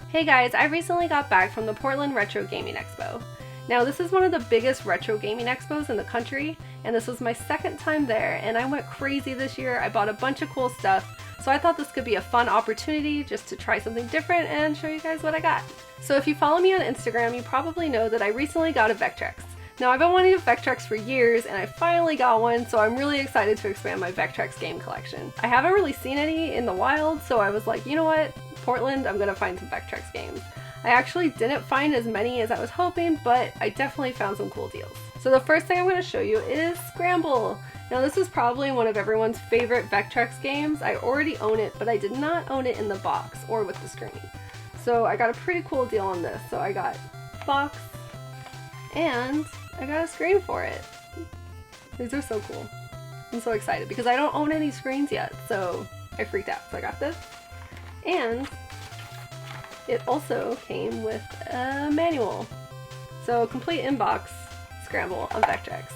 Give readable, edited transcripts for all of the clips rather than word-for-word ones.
Hey guys, I recently got back from the Portland Retro Gaming Expo. Now this is one of the biggest retro gaming expos in the country, and this was my second time there, and I went crazy this year. I bought a bunch of cool stuff, so I thought this could be a fun opportunity just to try something different and show you guys what I got. So if you follow me on Instagram, you probably know that I recently got a Vectrex. Now I've been wanting a Vectrex for years, and I finally got one, so I'm really excited to expand my Vectrex game collection. I haven't really seen any in the wild, so I was like, you know what? Portland, I'm gonna find some Vectrex games. I actually didn't find as many as I was hoping, but I definitely found some cool deals. So the first thing I'm going to show you is Scramble. Now this is probably one of everyone's favorite Vectrex games. I already own it, but I did not own it in the box or with the screen. So I got a pretty cool deal on this. So I got a box and I got a screen for it. These are so cool. I'm so excited because I don't own any screens yet, so I freaked out. So I got this. And it also came with a manual. So complete inbox Scramble on Vectrex.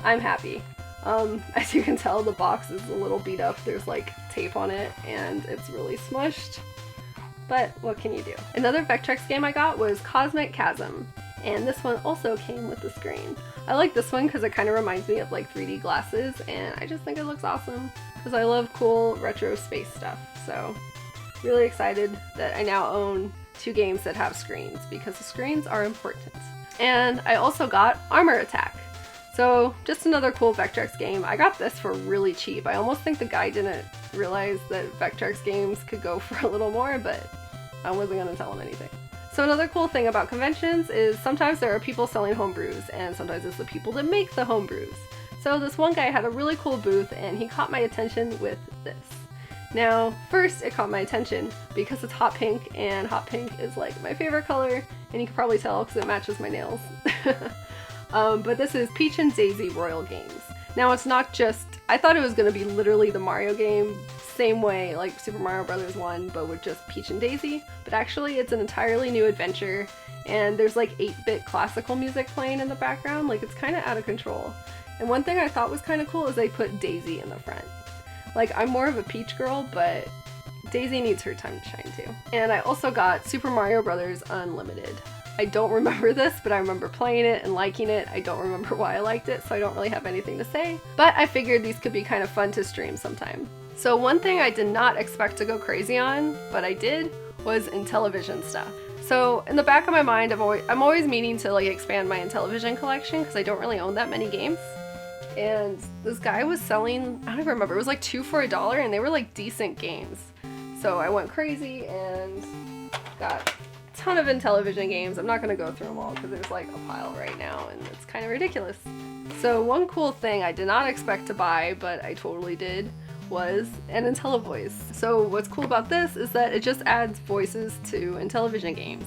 I'm happy. As you can tell, the box is a little beat up. There's like tape on it and it's really smushed. But what can you do? Another Vectrex game I got was Chasm. And this one also came with the screen. I like this one because it kind of reminds me of like 3D glasses, and I just think it looks awesome because I love cool retro space stuff. So really excited that I now own 2 games that have screens because the screens are important. And I also got Armor Attack. So just another cool Vectrex game. I got this for really cheap. I almost think the guy didn't realize that Vectrex games could go for a little more, but I wasn't gonna tell him anything. So another cool thing about conventions is sometimes there are people selling homebrews, and sometimes it's the people that make the homebrews. So this one guy had a really cool booth and he caught my attention with this. Now, first it caught my attention because it's hot pink, and hot pink is like my favorite color, and you can probably tell because it matches my nails. But this is Peach and Daisy Royal Games. Now it's not just, I thought it was going to be literally the Mario game, same way like Super Mario Bros. 1, but with just Peach and Daisy, but actually it's an entirely new adventure, and there's like 8-bit classical music playing in the background, like it's kind of out of control. And one thing I thought was kind of cool is they put Daisy in the front. Like, I'm more of a Peach girl, but Daisy needs her time to shine too. And I also got Super Mario Bros. Unlimited. I don't remember this, but I remember playing it and liking it. I don't remember why I liked it, so I don't really have anything to say. But I figured these could be kind of fun to stream sometime. So one thing I did not expect to go crazy on, but I did, was Intellivision stuff. So in the back of my mind, I'm always meaning to like expand my Intellivision collection because I don't really own that many games. And this guy was selling, I don't even remember, it was like 2 for $1, and they were like decent games. So I went crazy and got a ton of Intellivision games. I'm not going to go through them all because there's like a pile right now and it's kind of ridiculous. So one cool thing I did not expect to buy, but I totally did, was an Intellivoice. So what's cool about this is that it just adds voices to Intellivision games,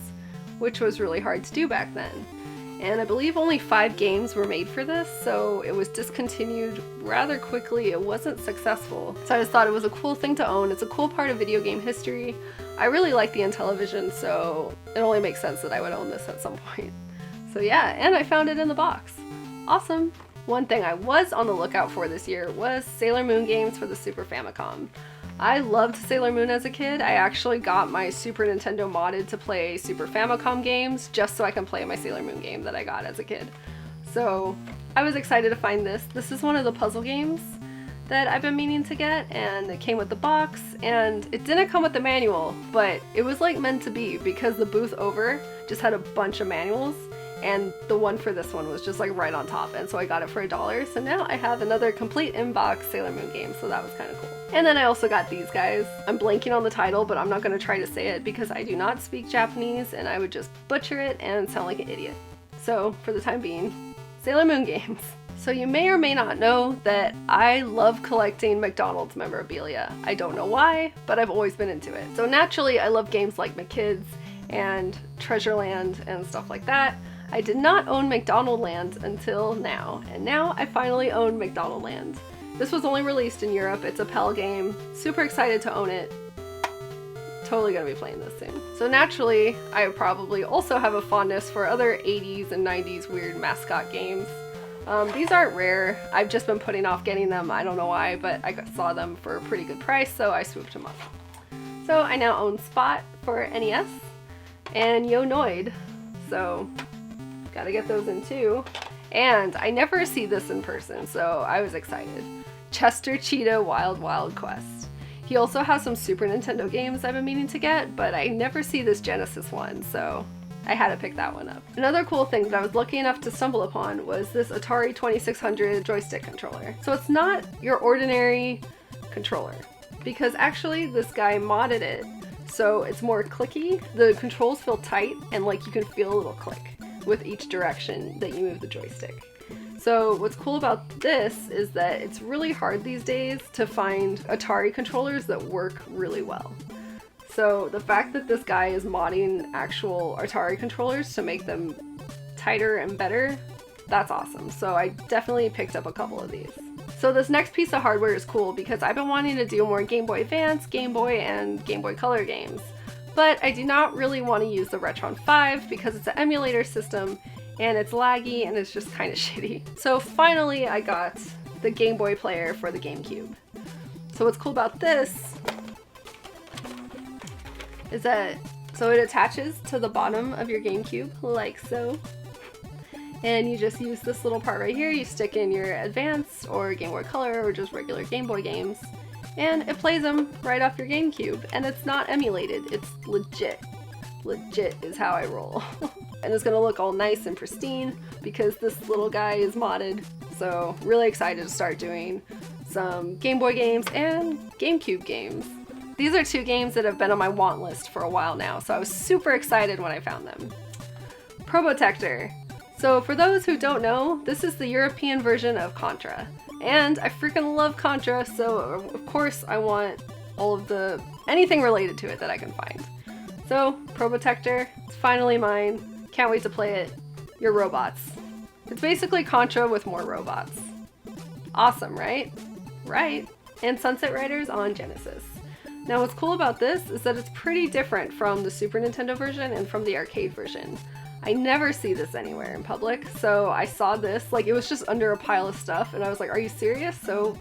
which was really hard to do back then. And I believe only 5 games were made for this, so it was discontinued rather quickly. It wasn't successful. So I just thought it was a cool thing to own. It's a cool part of video game history. I really like the Intellivision, so it only makes sense that I would own this at some point. So yeah, and I found it in the box. Awesome. One thing I was on the lookout for this year was Sailor Moon games for the Super Famicom. I loved Sailor Moon as a kid. I actually got my Super Nintendo modded to play Super Famicom games just so I can play my Sailor Moon game that I got as a kid. So I was excited to find this. This is one of the puzzle games that I've been meaning to get, and it came with the box, and it didn't come with the manual, but it was like meant to be because the booth over just had a bunch of manuals, and the one for this one was just like right on top, and so I got it for $1. So now I have another complete inbox Sailor Moon game, so that was kind of cool. And then I also got these guys. I'm blanking on the title, but I'm not going to try to say it because I do not speak Japanese and I would just butcher it and sound like an idiot. So for the time being, Sailor Moon games. So you may or may not know that I love collecting McDonald's memorabilia. I don't know why, but I've always been into it. So naturally I love games like McKids and Treasureland and stuff like that. I did not own McDonaldland until now, and now I finally own McDonaldland. This was only released in Europe. It's a PAL game. Super excited to own it. Totally gonna be playing this soon. So naturally, I probably also have a fondness for other 80s and 90s weird mascot games. These aren't rare. I've just been putting off getting them. I don't know why, but I saw them for a pretty good price, so I swooped them up. So I now own Spot for NES, and Yo Noid. So gotta get those in too. And I never see this in person, so I was excited. Chester Cheetah Wild Wild Quest. He also has some Super Nintendo games I've been meaning to get, but I never see this Genesis one, so I had to pick that one up. Another cool thing that I was lucky enough to stumble upon was this Atari 2600 joystick controller. So it's not your ordinary controller, because actually this guy modded it so it's more clicky. The controls feel tight and like you can feel a little click with each direction that you move the joystick. So what's cool about this is that it's really hard these days to find Atari controllers that work really well. So the fact that this guy is modding actual Atari controllers to make them tighter and better, that's awesome. So I definitely picked up a couple of these. So this next piece of hardware is cool because I've been wanting to do more Game Boy Advance, Game Boy, and Game Boy Color games. But I do not really want to use the Retron 5 because it's an emulator system and it's laggy and it's just kind of shitty. So finally I got the Game Boy player for the GameCube. So what's cool about this is that it attaches to the bottom of your GameCube like so. And you just use this little part right here, you stick in your Advance or Game Boy Color or just regular Game Boy games, and it plays them right off your GameCube. And it's not emulated, it's legit. Legit is how I roll. And it's gonna look all nice and pristine because this little guy is modded. So really excited to start doing some Game Boy games and GameCube games. These are two games that have been on my want list for a while now, so I was super excited when I found them. Probotector. So for those who don't know, this is the European version of Contra. And I freaking love Contra, so of course I want all of anything related to it that I can find. So, Probotector, it's finally mine. Can't wait to play it. You're robots. It's basically Contra with more robots. Awesome, right? Right. And Sunset Riders on Genesis. Now what's cool about this is that it's pretty different from the Super Nintendo version and from the arcade version. I never see this anywhere in public, so I saw this, like it was just under a pile of stuff and I was like, are you serious? So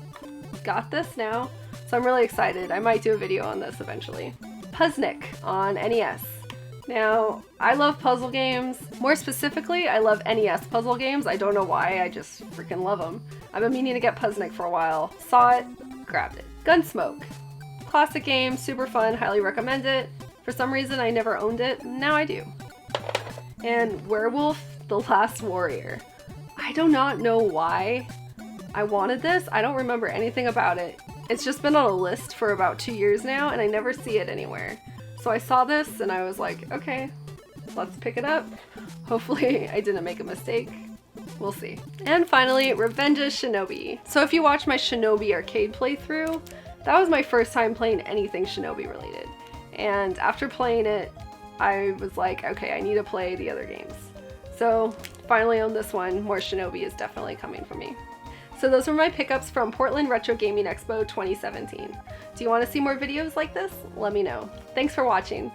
got this now. So I'm really excited. I might do a video on this eventually. Puzznic on NES. Now, I love puzzle games. More specifically, I love NES puzzle games. I don't know why, I just freaking love them. I've been meaning to get Puzznic for a while. Saw it, grabbed it. Gunsmoke. Classic game, super fun, highly recommend it. For some reason I never owned it, now I do. And Werewolf the Last Warrior. I do not know why I wanted this. I don't remember anything about it. It's just been on a list for about 2 years now and I never see it anywhere. So I saw this and I was like, okay, let's pick it up. Hopefully I didn't make a mistake. We'll see. And finally, Revenge of Shinobi. So if you watch my Shinobi arcade playthrough, that was my first time playing anything Shinobi related. And after playing it, I was like, okay, I need to play the other games. So finally on this one, more Shinobi is definitely coming for me. So those were my pickups from Portland Retro Gaming Expo 2017. Do you want to see more videos like this? Let me know. Thanks for watching.